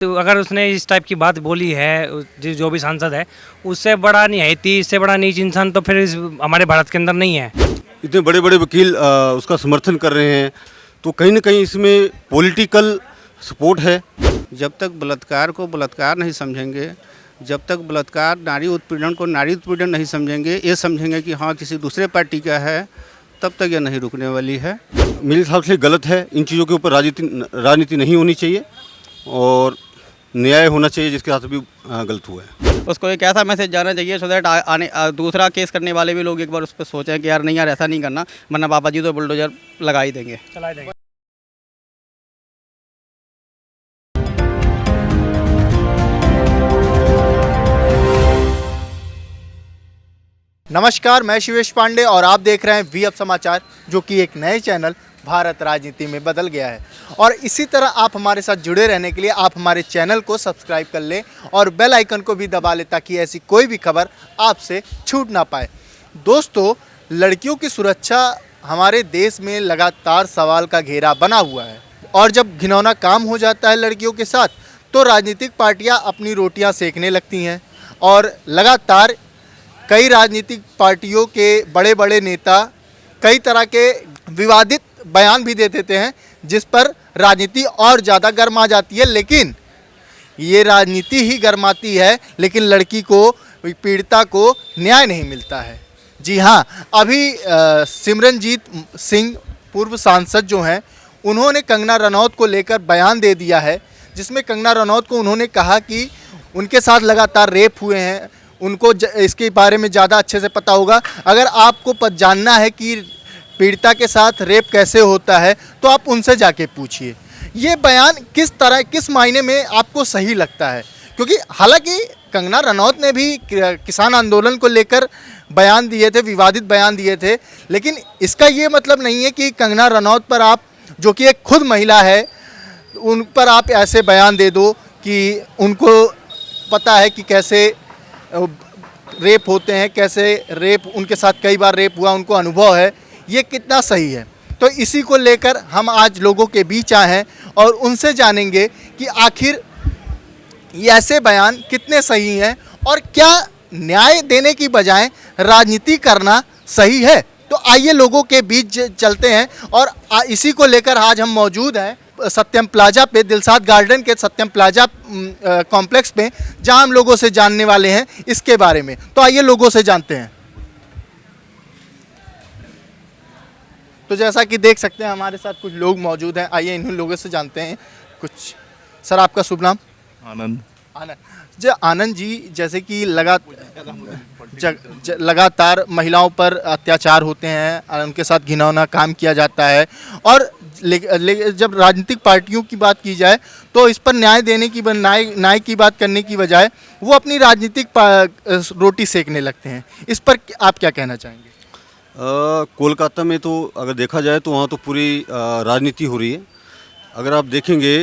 तो अगर उसने इस टाइप की बात बोली है, जो भी सांसद है, उससे बड़ा निहायती, इससे बड़ा नीच इंसान तो फिर हमारे भारत के अंदर नहीं है। इतने बड़े बड़े वकील उसका समर्थन कर रहे हैं, तो कहीं ना कहीं इसमें पॉलिटिकल सपोर्ट है। जब तक बलात्कार को बलात्कार नहीं समझेंगे, जब तक बलात्कार नारी उत्पीड़न को नारी उत्पीड़न नहीं समझेंगे, ये समझेंगे कि हाँ किसी दूसरे पार्टी का है, तब तक ये नहीं रुकने वाली है। मेरे हिसाब से गलत है। इन चीज़ों के ऊपर राजनीति नहीं होनी चाहिए और न्याय होना चाहिए, जिसके साथ भी गलत हुआ है। उसको एक ऐसा मैसेज जाना चाहिए सो दैट आने दूसरा केस करने वाले भी लोग एक बार उस पर सोचें कि यार नहीं, यार ऐसा नहीं करना, वरना पापा जी तो बुलडोजर लगा ही देंगे, चला देंगे। नमस्कार, मैं शिवेश पांडे और आप देख रहे हैं वी अब समाचार, जो कि एक नए चैनल भारत राजनीति में बदल गया है। और इसी तरह आप हमारे साथ जुड़े रहने के लिए आप हमारे चैनल को सब्सक्राइब कर लें और बेल आइकन को भी दबा लें, ताकि ऐसी कोई भी खबर आपसे छूट ना पाए। दोस्तों, लड़कियों की सुरक्षा हमारे देश में लगातार सवाल का घेरा बना हुआ है, और जब घिनौना काम हो जाता है लड़कियों के साथ, तो राजनीतिक पार्टियां अपनी रोटियां सेकने लगती हैं और लगातार कई राजनीतिक पार्टियों के बड़े बड़े नेता कई तरह के विवादित बयान भी दे देते हैं, जिस पर राजनीति और ज़्यादा गर्मा जाती है। लेकिन ये राजनीति ही गर्माती है, लेकिन लड़की को, पीड़िता को न्याय नहीं मिलता है। जी हाँ, अभी सिमरनजीत सिंह पूर्व सांसद जो हैं, उन्होंने कंगना रनौत को लेकर बयान दे दिया है, जिसमें कंगना रनौत को उन्होंने कहा कि उनके साथ लगातार रेप हुए हैं, उनको इसके बारे में ज़्यादा अच्छे से पता होगा। अगर आपको जानना है कि पीड़िता के साथ रेप कैसे होता है, तो आप उनसे जाके पूछिए। ये बयान किस मायने में आपको सही लगता है? क्योंकि हालांकि कंगना रनौत ने भी किसान आंदोलन को लेकर बयान दिए थे, विवादित बयान दिए थे, लेकिन इसका ये मतलब नहीं है कि कंगना रनौत पर आप, जो कि एक खुद महिला है, उन पर आप ऐसे बयान दे दो कि उनको पता है कि कैसे रेप होते हैं, कैसे रेप, उनके साथ कई बार रेप हुआ, उनको अनुभव है। ये कितना सही है? तो इसी को लेकर हम आज लोगों के बीच आए हैं और उनसे जानेंगे कि आखिर ये ऐसे बयान कितने सही हैं और क्या न्याय देने की बजाय राजनीति करना सही है। तो आइए लोगों के बीच चलते हैं, और इसी को लेकर आज हम मौजूद हैं सत्यम प्लाजा पे, दिलसाद गार्डन के सत्यम प्लाजा कॉम्प्लेक्स पे, जहां हम लोगों से जानने वाले हैं इसके बारे में। तो आइए लोगों से जानते हैं। तो जैसा कि देख सकते हैं हमारे साथ कुछ लोग मौजूद हैं, आइए इन्हीं लोगों से जानते हैं कुछ। सर, आपका शुभ नाम? आनंद। आनंद जी, जैसे कि लगातार महिलाओं पर अत्याचार होते हैं, उनके साथ घिनौना काम किया जाता है, और जब राजनीतिक पार्टियों की बात की जाए तो इस पर न्याय की बात करने की बजाय वो अपनी राजनीतिक रोटी सेकने लगते हैं। इस पर आप क्या कहना चाहेंगे? कोलकाता में तो अगर देखा जाए तो वहाँ तो पूरी राजनीति हो रही है। अगर आप देखेंगे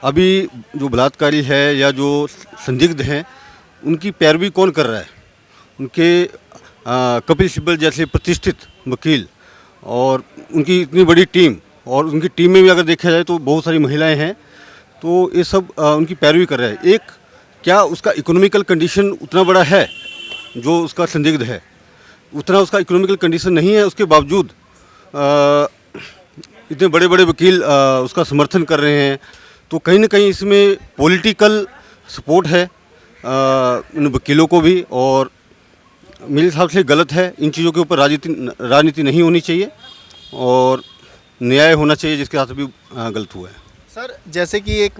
अभी जो बलात्कारी है या जो संदिग्ध हैं, उनकी पैरवी कौन कर रहा है? उनके कपिल सिब्बल जैसे प्रतिष्ठित वकील और उनकी इतनी बड़ी टीम, और उनकी टीम में भी अगर देखा जाए तो बहुत सारी महिलाएं हैं, तो ये सब उनकी पैरवी कर रहे हैं। एक, क्या उसका इकोनॉमिकल कंडीशन उतना बड़ा है जो उसका संदिग्ध है? उतना उसका इकोनॉमिकल कंडीशन नहीं है, उसके बावजूद इतने बड़े बड़े वकील उसका समर्थन कर रहे हैं। तो कहीं ना कहीं इसमें पॉलिटिकल सपोर्ट है उन वकीलों को भी, और मेरे हिसाब से गलत है। इन चीज़ों के ऊपर राजनीति नहीं होनी चाहिए और न्याय होना चाहिए, जिसके साथ भी गलत हुआ है। सर, जैसे कि एक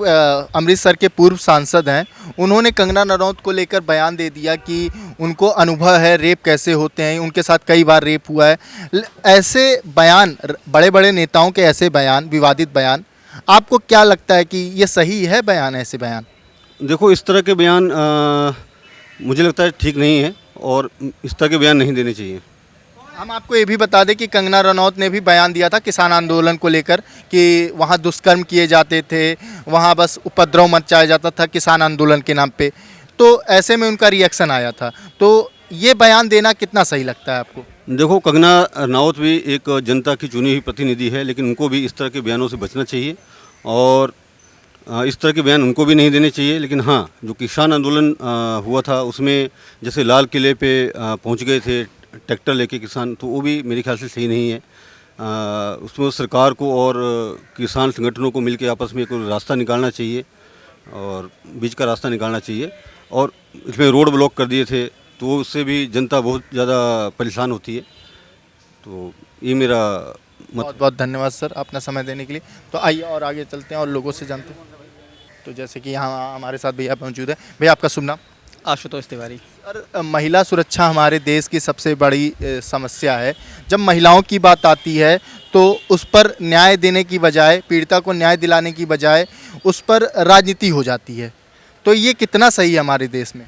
अमृतसर के पूर्व सांसद हैं, उन्होंने कंगना रनौत को लेकर बयान दे दिया कि उनको अनुभव है रेप कैसे होते हैं, उनके साथ कई बार रेप हुआ है। ऐसे बयान, बड़े बड़े नेताओं के ऐसे बयान, विवादित बयान, आपको क्या लगता है कि ये सही है बयान, ऐसे बयान? देखो, इस तरह के बयान मुझे लगता है ठीक नहीं है, और इस तरह के बयान नहीं देने चाहिए। हम आपको ये भी बता दें कि कंगना रनौत ने भी बयान दिया था किसान आंदोलन को लेकर कि वहाँ दुष्कर्म किए जाते थे, वहाँ बस उपद्रव मचाया जाता था किसान आंदोलन के नाम पे। तो ऐसे में उनका रिएक्शन आया था। तो ये बयान देना कितना सही लगता है आपको? देखो, कंगना रनौत भी एक जनता की चुनी हुई प्रतिनिधि है, लेकिन उनको भी इस तरह के बयानों से बचना चाहिए। और इस तरह के बयान उनको भी नहीं देने चाहिए। लेकिन हाँ, जो किसान आंदोलन हुआ था उसमें जैसे लाल किले पे पहुंच गए थे ट्रैक्टर लेके किसान, तो वो भी मेरे ख्याल से सही नहीं है। उसमें सरकार को और किसान संगठनों को मिलकर आपस में कोई रास्ता निकालना चाहिए और बीच का रास्ता निकालना चाहिए। और इसमें रोड ब्लॉक कर दिए थे तो उससे भी जनता बहुत ज़्यादा परेशान होती है। तो ये मेरा मत। बहुत बहुत धन्यवाद सर अपना समय देने के लिए। तो आइए और आगे चलते हैं और लोगों से जानते हैं। तो जैसे कि यहाँ हमारे साथ भैया मौजूद है। भैया आपका शुभ नाम? आशुतोष तिवारी। सर, महिला सुरक्षा हमारे देश की सबसे बड़ी समस्या है। जब महिलाओं की बात आती है तो उस पर न्याय देने की बजाय, पीड़िता को न्याय दिलाने की बजाय उस पर राजनीति हो जाती है। तो ये कितना सही है हमारे देश में?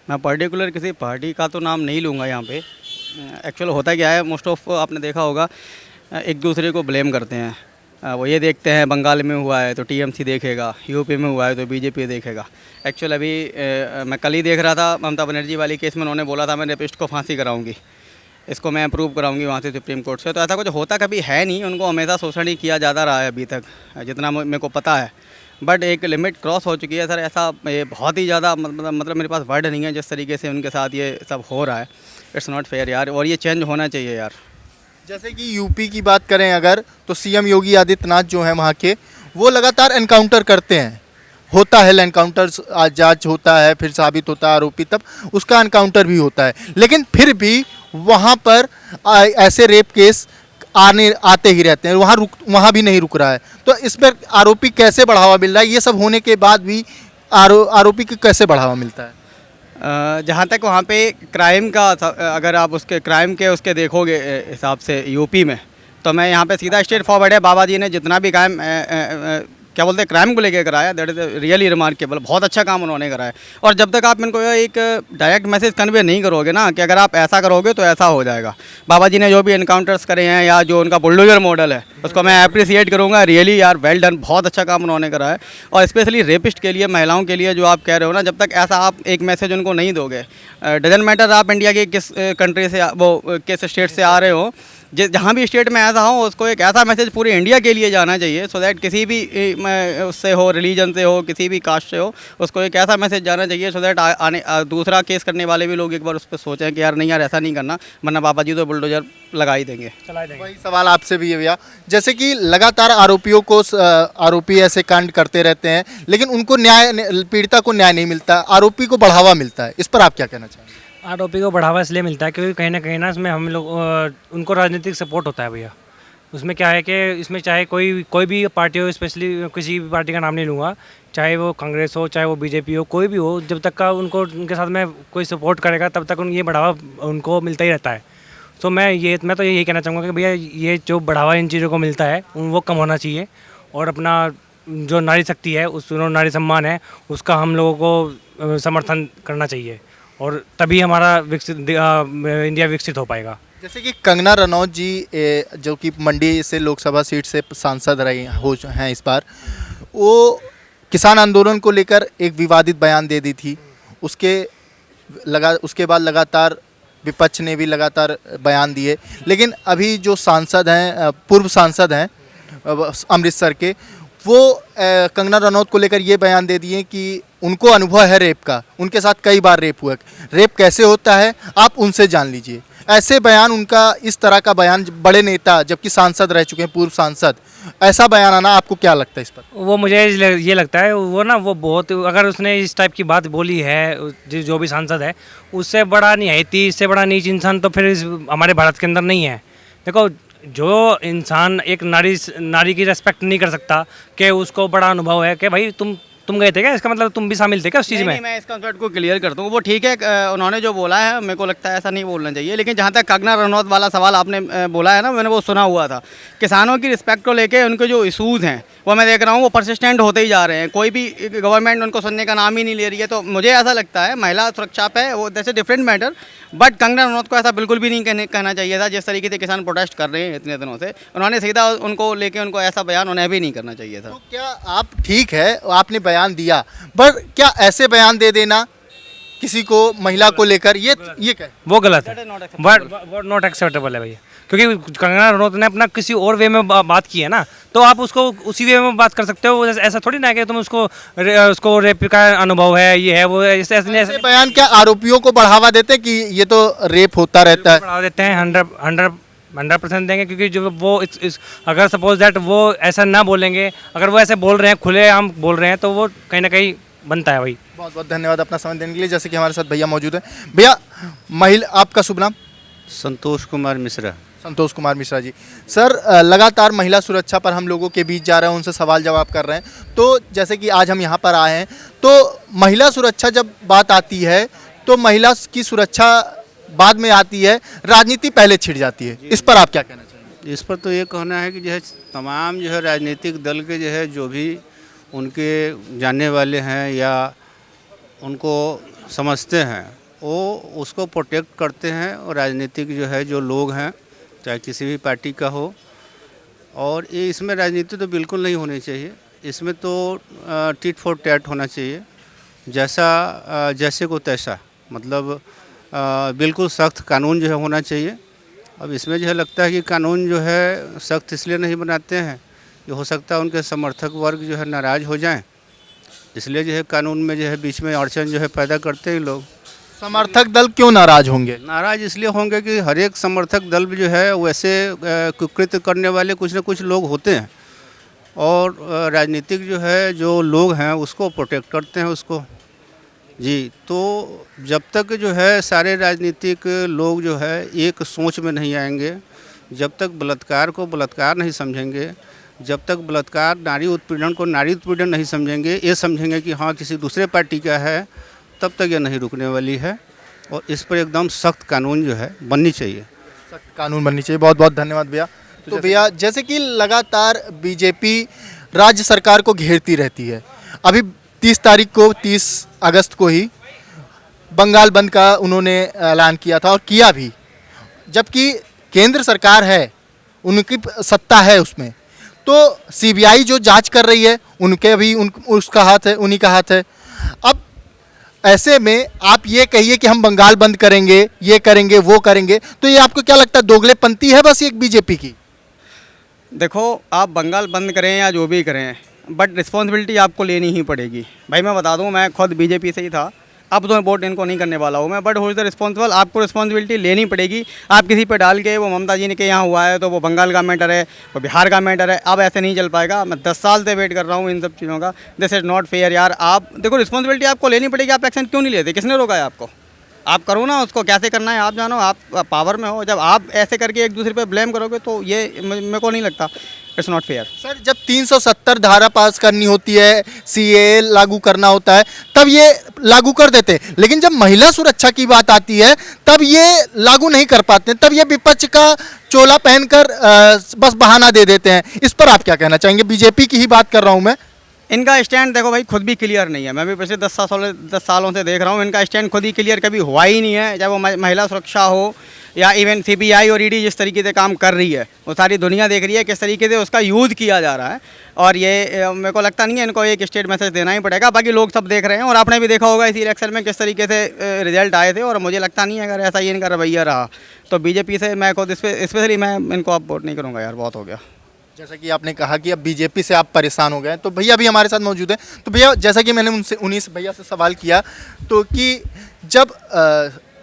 मैं पर्टिकुलर किसी पार्टी का तो नाम नहीं लूँगा यहाँ पे। एक्चुअल होता क्या है, मोस्ट ऑफ आपने देखा होगा एक दूसरे को ब्लेम करते हैं। वो ये देखते हैं बंगाल में हुआ है तो टीएमसी देखेगा, यूपी में हुआ है तो बीजेपी देखेगा। एक्चुअल अभी मैं कल ही देख रहा था ममता बनर्जी वाली केस में, उन्होंने बोला था मैं रेपिस्ट को फांसी कराऊंगी, इसको मैं अप्रूव कराऊंगी वहाँ से सुप्रीम कोर्ट से। तो ऐसा कुछ होता कभी है नहीं, उनको हमेशा शोषण ही किया जाता रहा है अभी तक, जितना मेरे को पता है। बट एक लिमिट क्रॉस हो चुकी है सर। ऐसा ये बहुत ही ज़्यादा मतलब मेरे पास वर्ड नहीं है जिस तरीके से उनके साथ ये सब हो रहा है। इट्स नॉट फेयर यार, और ये चेंज होना चाहिए यार। जैसे कि यूपी की बात करें अगर, तो सीएम योगी आदित्यनाथ जो हैं वहाँ के, वो लगातार एनकाउंटर करते हैं। होता है एनकाउंटर, जांच होता है, फिर साबित होता है आरोपी, तब उसका एनकाउंटर भी होता है। लेकिन फिर भी वहाँ पर ऐसे रेप केस आते ही रहते हैं, वहाँ भी नहीं रुक रहा है। तो इस पर आरोपी कैसे बढ़ावा मिल रहा है? ये सब होने के बाद भी आरोपी को कैसे बढ़ावा मिलता है? जहाँ तक वहाँ पे क्राइम का, अगर आप उसके क्राइम के उसके देखोगे हिसाब से यूपी में, तो मैं यहाँ पे सीधा स्ट्रेट फॉरवर्ड है। बाबा जी ने जितना भी काम क्या बोलते हैं क्राइम को लेकर कराया, दैट इज़ रियली रिमार्केबल। बहुत अच्छा काम उन्होंने कराया। और जब तक आप इनको एक डायरेक्ट मैसेज कन्वे नहीं करोगे ना कि अगर आप ऐसा करोगे तो ऐसा हो जाएगा। बाबा जी ने जो भी एनकाउंटर्स करे हैं या जो उनका बुलडोजर मॉडल है उसको मैं अप्रिसिएट करूँगा। रियली यार वेल डन, बहुत अच्छा काम उन्होंने कराया। और स्पेशली रेपिस्ट के लिए, महिलाओं के लिए जो आप कह रहे हो ना, जब तक ऐसा आप एक मैसेज उनको नहीं दोगे, डजंट मैटर आप इंडिया के किस कंट्री से, वो किस स्टेट से आ रहे हो, जहाँ भी स्टेट में ऐसा हो, उसको एक ऐसा मैसेज पूरे इंडिया के लिए जाना चाहिए। सो दैट किसी भी उससे हो, रिलीजन से हो, किसी भी कास्ट से हो, उसको एक ऐसा मैसेज जाना चाहिए। सो दैट दूसरा केस करने वाले भी लोग एक बार उस पर सोचें कि यार नहीं यार ऐसा नहीं करना, वरना पापा जी तो बुलडोजर लगा ही देंगे, चला देंगे। वही सवाल आपसे भी है भैया। जैसे कि लगातार आरोपी ऐसे कांड करते रहते हैं, लेकिन उनको न्याय, पीड़िता को न्याय नहीं मिलता, आरोपी को बढ़ावा मिलता है। इस पर आप क्या कहना चाहेंगे? आरोपी को बढ़ावा इसलिए मिलता है क्योंकि कहीं ना इसमें हम लोग उनको राजनीतिक सपोर्ट होता है भैया। उसमें क्या है कि इसमें चाहे कोई भी पार्टी हो, स्पेशली किसी भी पार्टी का नाम नहीं लूँगा, चाहे वो कांग्रेस हो, चाहे वो बीजेपी हो, कोई भी हो, जब तक का उनके साथ में कोई सपोर्ट करेगा तब तक ये बढ़ावा उनको मिलता ही रहता है। तो मैं तो यही कहना चाहूँगा कि भैया ये जो बढ़ावा इन चीज़ों को मिलता है वो कम होना चाहिए। और अपना जो नारी शक्ति है, नारी सम्मान है, उसका हम लोगों को समर्थन करना चाहिए और तभी हमारा इंडिया विकसित हो पाएगा। जैसे कि कंगना रनौत जी जो कि मंडी से लोकसभा सीट से सांसद रही हैं इस बार, वो किसान आंदोलन को लेकर एक विवादित बयान दे दी थी। उसके बाद लगातार विपक्ष ने भी लगातार बयान दिए। लेकिन अभी जो सांसद हैं, पूर्व सांसद हैं अमृतसर के, वो कंगना रनौत को लेकर ये बयान दे दिए कि उनको अनुभव है रेप का, उनके साथ कई बार रेप हुआ। रेप कैसे होता है आप उनसे जान लीजिए। ऐसे बयान, उनका इस तरह का बयान, बड़े नेता जबकि सांसद रह चुके हैं, पूर्व सांसद, ऐसा बयान आना आपको क्या लगता है इस पर? वो मुझे ये लगता है वो बहुत, अगर उसने इस टाइप की बात बोली है, जो भी सांसद है, उससे बड़ा निहायती, इससे बड़ा नीच इंसान तो फिर हमारे भारत के अंदर नहीं है। देखो, जो इंसान एक नारी की रेस्पेक्ट नहीं कर सकता कि उसको बड़ा अनुभव है कि भाई तुम गए थे क्या, इसका मतलब तुम भी शामिल थे क्या उस चीज़ में? नहीं, मैं इस कॉन्सेप्ट को क्लियर करता हूँ। वो ठीक है, उन्होंने जो बोला है, मेरे को लगता है ऐसा नहीं बोलना चाहिए। लेकिन जहाँ तक कंगना रनौत वाला सवाल आपने बोला है ना, मैंने वो सुना हुआ था। किसानों की रिस्पेक्ट को लेके उनके जो इशूज़ हैं वो मैं देख रहा हूँ वो परसिस्टेंट होते ही जा रहे हैं। कोई भी गवर्नमेंट उनको सुनने का नाम ही नहीं ले रही है। तो मुझे ऐसा लगता है महिला सुरक्षा पे वो that's a different matter, but Kangana Ranaut को ऐसा बिल्कुल भी नहीं कहना चाहिए था। जिस तरीके से किसान प्रोटेस्ट कर रहे हैं इतने दिनों से, उन्होंने सीधा उनको लेके उनको ऐसा बयान उन्हें भी नहीं करना चाहिए था। तो क्या आप, ठीक है आपने बयान दिया, पर क्या ऐसे बयान दे देना किसी को, महिला को लेकर, ये क्या है? वो गलत है, वो नॉट एक्सेप्टेबल है भैया। क्योंकि कंगना रनौत ने अपना किसी और वे में बात की है ना, तो आप उसको उसी वे में बात कर सकते हो। ऐसा थोड़ी ना कि तुम उसको रेप का अनुभव है, ये है, वो ऐसे ऐसे बयान क्या आरोपियों को बढ़ावा देते कि ये तो रेप होता रहता है? बढ़ा देते हैं। 100% देंगे, क्योंकि जो वो अगर सपोज दैट वो ऐसा ना बोलेंगे, अगर वो ऐसे बोल रहे हैं, खुले आम बोल रहे हैं, तो वो कहीं ना कहीं बनता है भाई। बहुत बहुत धन्यवाद अपना समय देने के लिए। जैसे कि हमारे साथ भैया मौजूद है। भैया, महिला, आपका शुभ नाम? संतोष कुमार मिश्रा। संतोष कुमार मिश्रा जी। सर, लगातार महिला सुरक्षा पर हम लोगों के बीच जा रहे हैं, उनसे सवाल जवाब कर रहे हैं। तो जैसे कि आज हम यहाँ पर आए हैं, तो महिला सुरक्षा जब बात आती है तो महिला की सुरक्षा बाद में आती है, राजनीति पहले छिड़ जाती है। इस पर आप क्या कहना चाहेंगे? इस पर तो ये कहना है कि जो है तमाम जो है राजनीतिक दल के जो है जो भी उनके जानने वाले हैं या उनको समझते हैं, वो उसको प्रोटेक्ट करते हैं। और राजनीतिक जो है जो लोग हैं, चाहे किसी भी पार्टी का हो, और ये इसमें राजनीति तो बिल्कुल नहीं होनी चाहिए। इसमें तो टिट फॉर टैट होना चाहिए, जैसे को तैसा, मतलब बिल्कुल सख्त कानून जो है होना चाहिए। अब इसमें जो है लगता है कि कानून जो है सख्त इसलिए नहीं बनाते हैं कि हो सकता है उनके समर्थक वर्ग जो है नाराज़ हो जाएं, इसलिए जो है कानून में जो है बीच में अड़चन जो है पैदा करते हैं लोग। समर्थक दल क्यों नाराज होंगे? नाराज़ इसलिए होंगे कि हर एक समर्थक दल जो है वैसे कुकृत्य करने वाले कुछ न कुछ लोग होते हैं, और राजनीतिक जो है जो लोग हैं उसको प्रोटेक्ट करते हैं उसको जी। तो जब तक जो है सारे राजनीतिक लोग जो है एक सोच में नहीं आएंगे, जब तक बलात्कार को बलात्कार नहीं समझेंगे, जब तक बलात्कार नारी उत्पीड़न को नारी उत्पीड़न नहीं समझेंगे, ये समझेंगे कि हाँ किसी दूसरे पार्टी का है, तब तक ये नहीं रुकने वाली है। और इस पर एकदम सख्त कानून जो है बननी चाहिए, सख्त कानून बननी चाहिए। बहुत बहुत धन्यवाद भैया। तो भैया, जैसे कि लगातार बीजेपी राज्य सरकार को घेरती रहती है, अभी 30 अगस्त को ही बंगाल बंद का उन्होंने ऐलान किया था, और किया भी, जबकि केंद्र सरकार है, उनकी सत्ता है उसमें। तो सीबीआई जो जांच कर रही है, उनके भी उसका हाथ है, उन्हीं का हाथ है। अब ऐसे में आप ये कहिए कि हम बंगाल बंद करेंगे, ये करेंगे, वो करेंगे, तो ये आपको क्या लगता है दोगलेपंती है बस एक बीजेपी की? देखो, आप बंगाल बंद करें या जो भी करें, बट रिस्पॉन्सिबिलिटी आपको लेनी ही पड़ेगी। भाई मैं बता दूं, मैं खुद बीजेपी से ही था, अब तो मैं वोट इनको नहीं करने वाला हूँ मैं, but who is the responsible, आपको रिस्पॉन्सिबिलिटी लेनी पड़ेगी। आप किसी पे डाल के वो ममता जी ने के यहाँ हुआ है तो वो बंगाल का मैटर है, वो बिहार का मैटर है, अब ऐसे नहीं चल पाएगा। मैं 10 साल से वेट कर रहा हूँ इन सब चीज़ों का। दिस इज़ नॉट फेयर यार। आप देखो, रिस्पॉन्सिबिलिटी आपको लेनी पड़ेगी। आप एक्शन क्यों नहीं लेते? किसने रोका है आपको? आप करो ना, उसको कैसे करना है आप जानो, आप पावर में हो। जब आप ऐसे करके एक दूसरे पे ब्लेम करोगे तो ये मेरे को नहीं लगता, इट्स नॉट फेयर। सर, जब 370 धारा पास करनी होती है, सीए लागू करना होता है, तब ये लागू कर देते हैं, लेकिन जब महिला सुरक्षा की बात आती है तब ये लागू नहीं कर पाते, तब ये विपक्ष का चोला पहनकर बस बहाना दे देते हैं। इस पर आप क्या कहना चाहेंगे? बीजेपी की ही बात कर रहा हूँ मैं। इनका स्टैंड देखो भाई, खुद भी क्लियर नहीं है। मैं भी पिछले 10 सालों से देख रहा हूँ, इनका स्टैंड खुद ही क्लियर कभी हुआ ही नहीं है। चाहे वो महिला सुरक्षा हो या इवन सीबीआई और ईडी जिस तरीके से काम कर रही है, वो सारी दुनिया देख रही है किस तरीके से उसका यूज़ किया जा रहा है। और ये मेरे को लगता नहीं है, इनको एक स्टेट मैसेज देना ही पड़ेगा। बाकी लोग सब देख रहे हैं, और आपने भी देखा होगा इसी इलेक्शन में किस तरीके से रिजल्ट आए थे। और मुझे लगता नहीं है अगर ऐसा ही इनका रवैया रहा तो बीजेपी से मैं खुद स्पेशली मैं इनको अब वोट नहीं करूँगा यार, बहुत हो गया। जैसा कि आपने कहा कि अब बीजेपी से आप परेशान हो गए, तो भैया भी हमारे साथ मौजूद हैं। तो भैया, जैसा कि मैंने उन्हीं से भैया से सवाल किया, तो कि जब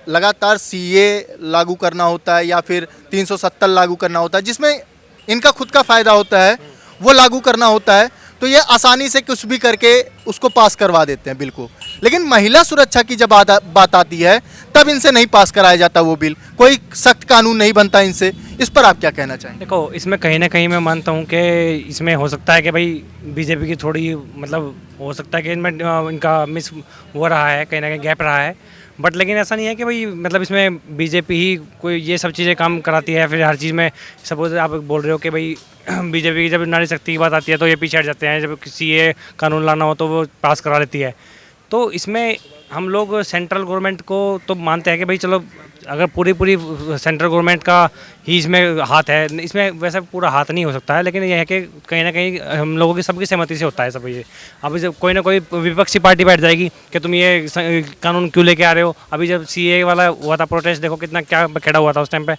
लगातार सीए लागू करना होता है या फिर 370 लागू करना होता है, जिसमें इनका खुद का फ़ायदा होता है, वो लागू करना होता है, तो ये आसानी से कुछ भी करके उसको पास करवा देते हैं बिल्कुल। लेकिन महिला सुरक्षा की जब बात आती है तब इनसे नहीं पास कराया जाता वो बिल, कोई सख्त कानून नहीं बनता इनसे। इस पर आप क्या कहना चाहेंगे? देखो, इसमें कहीं ना कहीं मैं मानता हूँ कि इसमें हो सकता है कि भाई बीजेपी की थोड़ी, मतलब हो सकता है कि इनमें इनका मिस हो रहा है, कहीं ना कहीं गैप रहा है। बट लेकिन ऐसा नहीं है कि भाई मतलब इसमें बीजेपी ही कोई ये सब चीज़ें काम कराती है। फिर हर चीज़ में सपोज आप बोल रहे हो कि भाई बीजेपी की जब नारी शक्ति की बात आती है तो ये पीछे हट जाते हैं, जब किसी ये कानून लाना हो तो वो पास करा लेती है। तो इसमें हम लोग सेंट्रल गवर्नमेंट को तो मानते हैं कि भाई चलो, अगर पूरी सेंट्रल गवर्नमेंट का ही इसमें हाथ है, इसमें वैसे पूरा हाथ नहीं हो सकता है, लेकिन यह है कि कहीं ना कहीं हम लोगों की सबकी सहमति से होता है सब ये। अभी जब कोई ना कोई विपक्षी पार्टी बैठ जाएगी कि तुम ये कानून क्यों लेके आ रहे हो। अभी जब सीए वाला हुआ था प्रोटेस्ट, देखो कितना क्या खेड़ा हुआ था उस टाइम पे।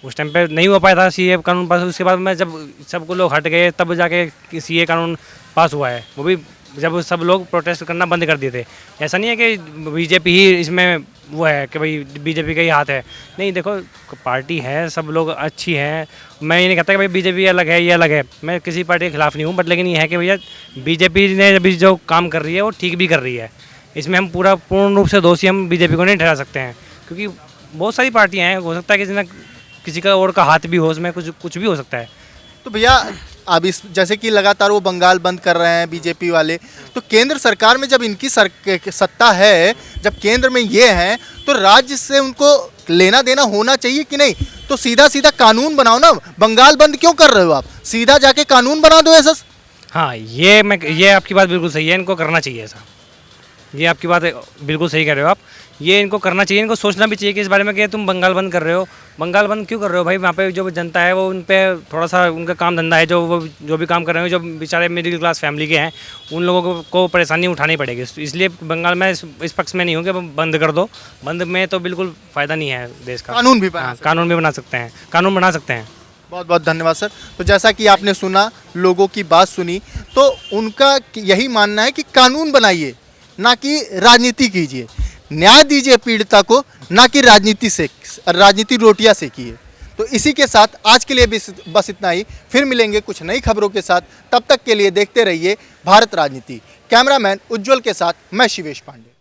उस टाइम पे नहीं हो पाया था सीए कानून पास। उसके बाद में जब सबको लोग हट गए तब जाके सीए कानून पास हुआ है, वो भी जब सब लोग प्रोटेस्ट करना बंद कर दिए थे। ऐसा नहीं है कि बीजेपी ही इसमें वो है कि भाई बीजेपी का ही हाथ है, नहीं। देखो पार्टी है, सब लोग अच्छी हैं। मैं ये नहीं कहता कि भाई बीजेपी अलग है, ये अलग है, मैं किसी पार्टी के खिलाफ नहीं हूँ, बट लेकिन ये है कि भैया बीजेपी ने अभी जो काम कर रही है वो ठीक भी कर रही है। इसमें हम पूर्ण रूप से दोषी हम बीजेपी को नहीं ठहरा सकते हैं, क्योंकि बहुत सारी पार्टियाँ हैं, हो सकता है कि किसी का और का हाथ भी हो, उसमें कुछ भी हो सकता है। तो भैया अब इस जैसे कि लगातार वो बंगाल बंद कर रहे हैं बीजेपी वाले, तो केंद्र सरकार में जब इनकी सत्ता है, जब केंद्र में ये हैं, तो राज्य से उनको लेना देना होना चाहिए कि नहीं? तो सीधा सीधा कानून बनाओ ना, बंगाल बंद क्यों कर रहे हो आप? सीधा जाके कानून बना दो ऐसा। हाँ, ये आपकी बात बिल्कुल सही है, इनको करना चाहिए ऐसा। ये आपकी बात बिल्कुल सही कह रहे हो आप, ये इनको करना चाहिए, इनको सोचना भी चाहिए कि इस बारे में कि तुम बंगाल बंद कर रहे हो। बंगाल बंद क्यों कर रहे हो भाई? वहाँ पे जो जनता है वो उन पे थोड़ा सा उनका काम धंधा है, जो भी काम कर रहे हो, जो बेचारे मिडिल क्लास फैमिली के हैं, उन लोगों को परेशानी उठानी पड़ेगी। इसलिए बंगाल में इस पक्ष में नहीं हूँ कि बंद कर दो। बंद में तो बिल्कुल फ़ायदा नहीं है देश का। कानून भी बना सकते हैं। कानून भी बना सकते हैं, कानून बना सकते हैं। बहुत बहुत धन्यवाद सर। तो जैसा कि आपने सुना, लोगों की बात सुनी, तो उनका यही मानना है कि कानून बनाइए, ना कि राजनीति कीजिए। न्याय दीजिए पीड़िता को, ना कि राजनीति रोटियां सेकिए। तो इसी के साथ आज के लिए बस इतना ही। फिर मिलेंगे कुछ नई खबरों के साथ, तब तक के लिए देखते रहिए भारत राजनीति। कैमरामैन उज्जवल के साथ मैं शिवेश पांडे।